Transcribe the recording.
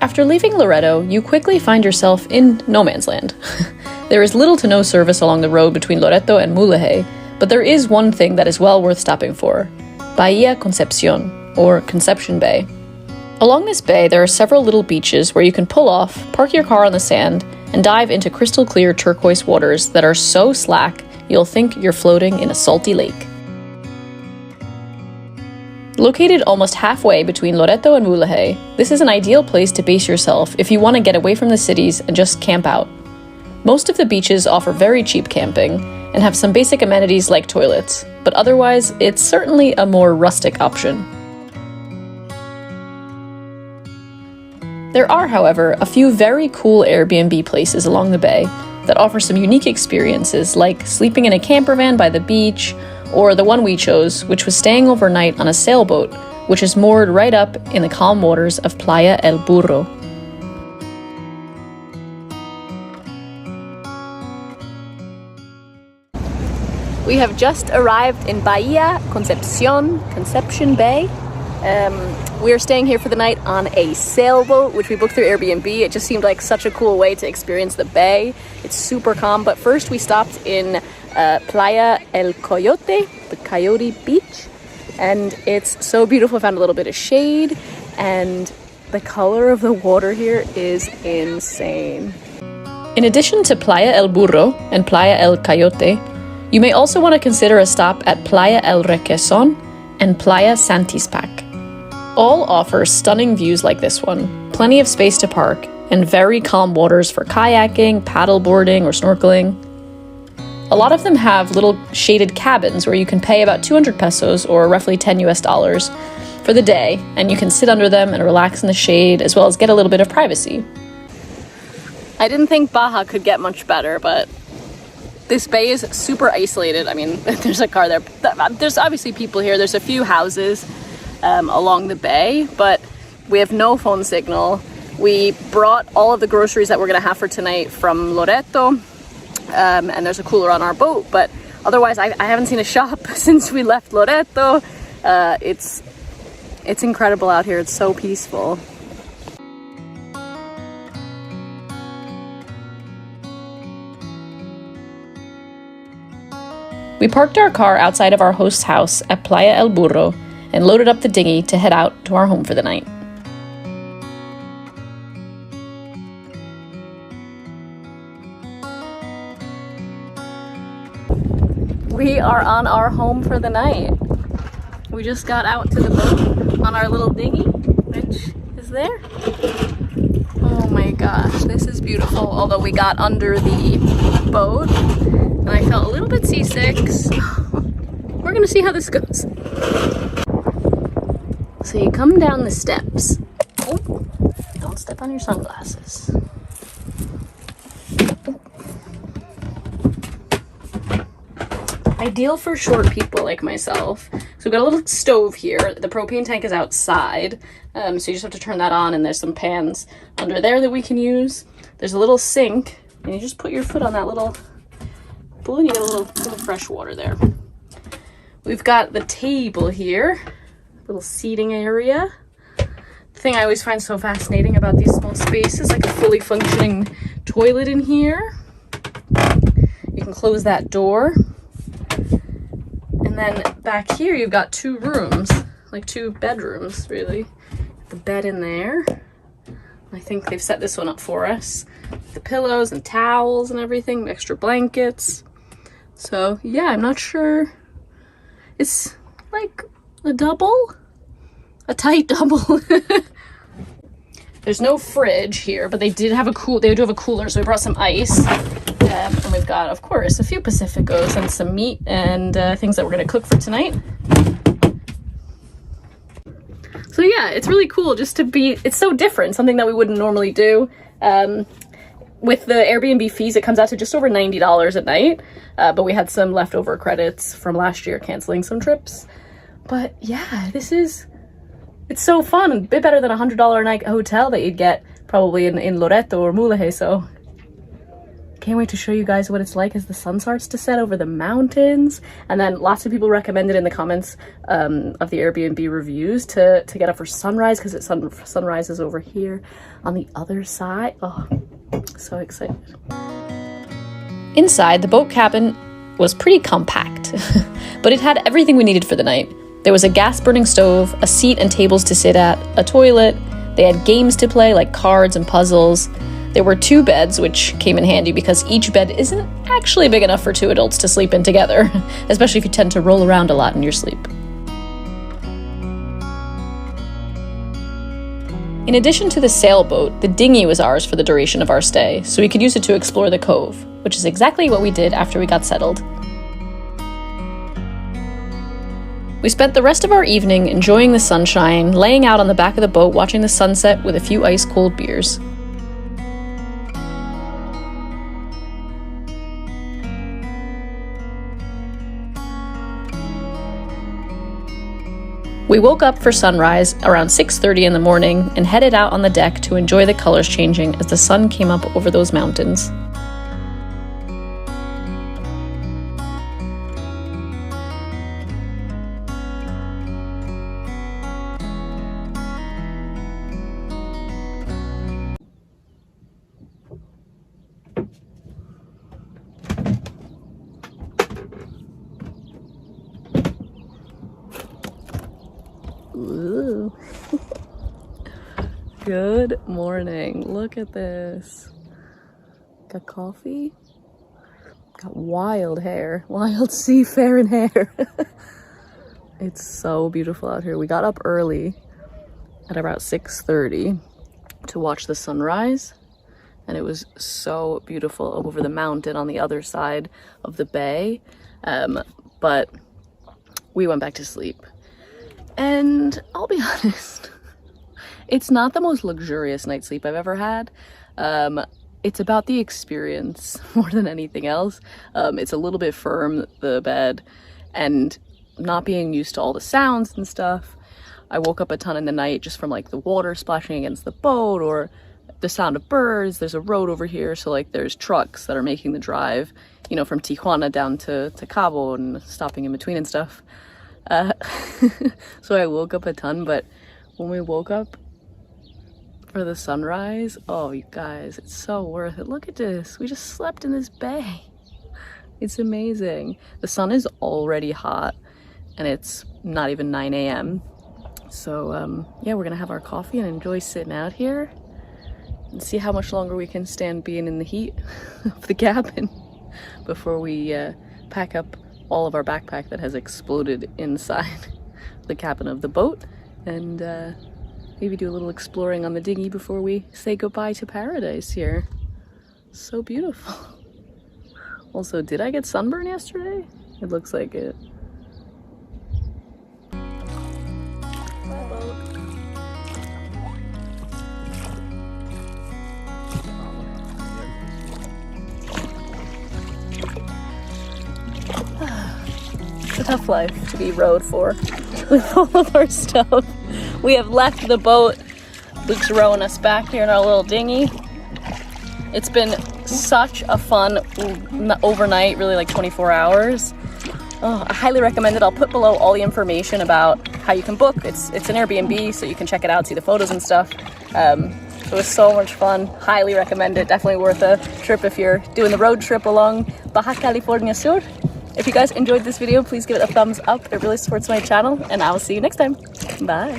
After leaving Loreto, you quickly find yourself in no man's land. There is little to no service along the road between Loreto and Mulegé, but there is one thing that is well worth stopping for: Bahia Concepcion, or Conception Bay. Along this bay, there are several little beaches where you can pull off, park your car on the sand, and dive into crystal clear turquoise waters that are so slack you'll think you're floating in a salty lake. Located almost halfway between Loreto and Mulegé, this is an ideal place to base yourself if you want to get away from the cities and just camp out. Most of the beaches offer very cheap camping and have some basic amenities like toilets, but otherwise it's certainly a more rustic option. There are, however, a few very cool Airbnb places along the bay that offer some unique experiences, like sleeping in a camper van by the beach, or the one we chose, which was staying overnight on a sailboat, which is moored right up in the calm waters of Playa El Burro. We have just arrived in Bahia Concepcion Bay. We are staying here for the night on a sailboat, which we booked through Airbnb. It just seemed like such a cool way to experience the bay. It's super calm, but first we stopped in Playa El Coyote, the Coyote Beach, and it's so beautiful. I found a little bit of shade, and the color of the water here is insane. In addition to Playa El Burro and Playa El Coyote, you may also want to consider a stop at Playa El Requesón and Playa Santispac. All offer stunning views like this one, plenty of space to park, and very calm waters for kayaking, paddleboarding, or snorkeling. A lot of them have little shaded cabins where you can pay about 200 pesos, or roughly $10 for the day, and you can sit under them and relax in the shade, as well as get a little bit of privacy. I didn't think Bahia could get much better, but this bay is super isolated. I mean, there's a car there. There's obviously people here. There's a few houses along the bay, but we have no phone signal. We brought all of the groceries that we're gonna have for tonight from Loreto, and there's a cooler on our boat, but otherwise I haven't seen a shop since we left Loreto. It's incredible out here. It's so peaceful. We parked our car outside of our host's house at Playa El Burro and loaded up the dinghy to head out to our home for the night. We are on our home for the night. We just got out to the boat on our little dinghy, which is there. Oh my gosh, this is beautiful. Although we got under the boat and I felt a little bit seasick, so we're gonna see how this goes. So you come down the steps. Oh, don't step on your sunglasses. Ideal for short people like myself. So we've got a little stove here. The propane tank is outside, so you just have to turn that on, and there's some pans under there that we can use. There's a little sink, and you just put your foot on that little pool, and you get a little fresh water there. We've got the table here, little seating area. The thing I always find so fascinating about these small spaces, like a fully functioning toilet in here. You can close that door. And then back here, you've got two rooms, like two bedrooms, really. The bed in there. I think they've set this one up for us. The pillows and towels and everything, extra blankets. So yeah, I'm not sure. It's like a double? A tight double. There's no fridge here, but they do have a cooler, so we brought some ice. And we've got, of course, a few Pacificos and some meat and things that we're going to cook for tonight. So yeah, it's really cool just to be, it's so different, something that we wouldn't normally do. With the Airbnb fees, it comes out to just over $90 a night, but we had some leftover credits from last year canceling some trips. But yeah, it's so fun, a bit better than $100 a night hotel that you'd get probably in Loreto or Mulegé, so can't wait to show you guys what it's like as the sun starts to set over the mountains. And then lots of people recommended in the comments of the Airbnb reviews to get up for sunrise, because sunrise is over here on the other side. Oh, so excited. Inside, the boat cabin was pretty compact, but it had everything we needed for the night. There was a gas-burning stove, a seat and tables to sit at, a toilet. They had games to play like cards and puzzles. There were 2 beds, which came in handy because each bed isn't actually big enough for 2 adults to sleep in together, especially if you tend to roll around a lot in your sleep. In addition to the sailboat, the dinghy was ours for the duration of our stay, so we could use it to explore the cove, which is exactly what we did after we got settled. We spent the rest of our evening enjoying the sunshine, laying out on the back of the boat watching the sunset with a few ice-cold beers. We woke up for sunrise around 6:30 in the morning and headed out on the deck to enjoy the colors changing as the sun came up over those mountains. Ooh. Good morning. Look at this. Got coffee. Got wild hair. Wild seafaring hair. It's so beautiful out here. We got up early at about 6:30 to watch the sunrise. And it was so beautiful over the mountain on the other side of the bay. But we went back to sleep. And I'll be honest, it's not the most luxurious night's sleep I've ever had. It's about the experience more than anything else. It's a little bit firm, the bed, and not being used to all the sounds and stuff. I woke up a ton in the night just from like the water splashing against the boat or the sound of birds. There's a road over here, so like there's trucks that are making the drive, you know, from Tijuana down to Cabo and stopping in between and stuff. So I woke up a ton, but when we woke up for the sunrise, oh you guys, it's so worth it. Look at this. We just slept in this bay. It's amazing. The sun is already hot and it's not even 9 a.m. So yeah, we're gonna have our coffee and enjoy sitting out here and see how much longer we can stand being in the heat of the cabin before we pack up all of our backpack that has exploded inside the cabin of the boat, and maybe do a little exploring on the dinghy before we say goodbye to paradise here. So beautiful. Also, did I get sunburn yesterday? It looks like it. It's a tough life to be rowed for with all of our stuff. We have left the boat. Luke's rowing us back here in our little dinghy. It's been such a fun overnight, really like 24 hours. Oh, I highly recommend it. I'll put below all the information about how you can book. It's an Airbnb, so you can check it out, see the photos and stuff. It was so much fun. Highly recommend it. Definitely worth a trip if you're doing the road trip along Bahia California Sur. If you guys enjoyed this video, please give it a thumbs up. It really supports my channel, and I will see you next time. Bye.